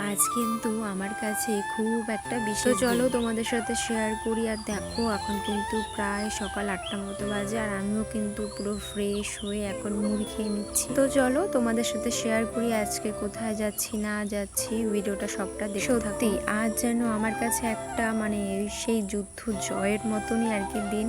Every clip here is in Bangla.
আজ কিন্তু আমার কাছে খুব একটা বিশেষ চলো তোমাদের সাথে শেয়ার করি। আর দেখো এখন কিন্তু প্রায় সকাল 8টার মতো বাজে, আর আমিও কিন্তু পুরো ফ্রেশ হয়ে এখন মুড়ি খেয়ে নিচ্ছি। তো চলো তোমাদের সাথে শেয়ার করি আজকে কোথায় যাচ্ছি না যাচ্ছি, ভিডিওটা সবটা দেখো। সত্যি আজ যেন আমার কাছে একটা সেই যুদ্ধ জয়ের মতনই আর কি দিন।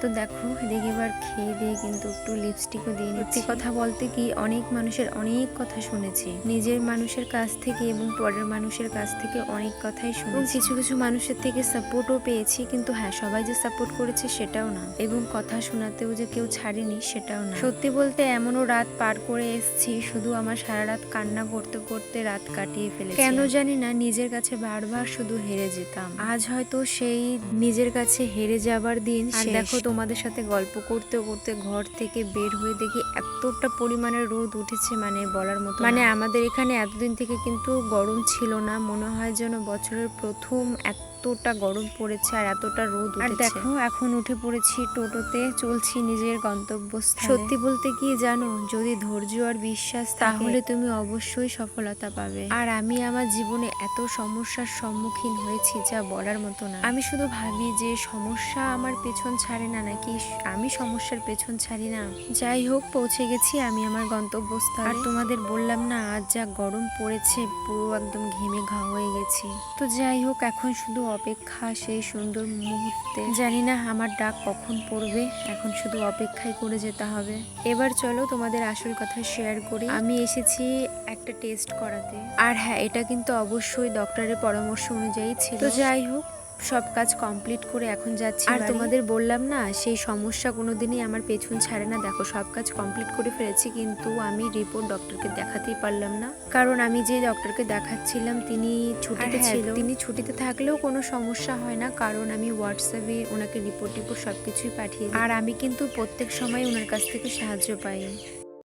তো দেখো এদিকে এবার খেয়ে দিয়ে কিন্তু একটু লিপস্টিকও দিয়ে নিচ্ছি। কথা বলতে কি অনেক মানুষের অনেক কথা শুনেছি, নিজের মানুষের কাছ থেকে এবং পরের মানুষের কাছ থেকে অনেক কথাই শুনেছি। কিছু কিছু মানুষের থেকে সাপোর্টও পেয়েছি, কিন্তু হ্যাঁ সবাই যে সাপোর্ট করেছে সেটাও না, এবং কথা শোনাতেও যে কেউ ছাড়েনি সেটাও না। সত্যি বলতে এমনও রাত পার করে এসেছি, শুধু আমার সারা রাত কান্না করতে করতে রাত কাটিয়ে ফেলেছি। কেন জানি না নিজের কাছে বারবার শুধু হেরে যেতাম। আজ হয়তো সেই নিজের কাছে হেরে যাবার দিন। আর দেখো তোমাদের সাথে গল্প করতে করতে ঘর থেকে বের হয়ে দেখি এতটা পরিমাণে রোদ উঠেছে, বলার মতো। আমাদের এখানে এতদিন থেকে কিন্তু গরম ছিল না, মনে হয় যেন বছরের প্রথম এতটা গরম পড়েছে আর এতটা রোদ উঠেছে। আর দেখো এখন উঠে পড়েছি টোটোতে, চলছি নিজের গন্তব্যস্থলে। সত্যি বলতে কি জানো, যদি ধৈর্য আর বিশ্বাস তাহলে তুমি অবশ্যই সফলতা পাবে। আর আমি আমার জীবনে এত সমস্যার সম্মুখীন হয়েছি যা বলার মতো না। আমি শুধু ভাবি যে সমস্যা আমার পেছন ছাড়ে না, নাকি আমি সমস্যার পেছন ছাড়ি না। যাই হোক পৌঁছে গেছি আমি আমার গন্তব্যস্থলে। আর তোমাদের বললাম না আজ যা গরম পড়েছে, পুরো একদম ঘেমে ঘা হয়ে গেছি। তো যাই হোক এখন শুধু অপেক্ষা সেই সুন্দর মুহূর্তে। জানি না আমার ডাক কখন পড়বে, এখন শুধু অপেক্ষাই করে যেতে হবে। এবার চলো তোমাদের আসল কথা শেয়ার করি। আমি এসেছি একটা টেস্ট করাতে, আর হ্যাঁ এটা কিন্তু অবশ্যই ডক্টরের পরামর্শ অনুযায়ী ছিল। তো যাই হোক সব কাজ কমপ্লিট করে এখন যাচ্ছি। আর তোমাদের বললাম না সেই সমস্যা কোনোদিনই আমার পেছন ছাড়ে না। দেখো সব কাজ কমপ্লিট করে ফেলেছি, কিন্তু আমি রিপোর্ট ডক্টরকে দেখাতেই পারলাম না, কারণ আমি যে ডক্টরকে দেখাচ্ছিলাম তিনি ছুটিতে ছিল। তিনি ছুটিতে থাকলেও কোনো সমস্যা হয় না, কারণ আমি হোয়াটসঅ্যাপে ওনাকে রিপোর্ট সবকিছুই পাঠিয়ে দিই। আর আমি কিন্তু প্রত্যেক সময় ওনার কাছ থেকে সাহায্য পাই।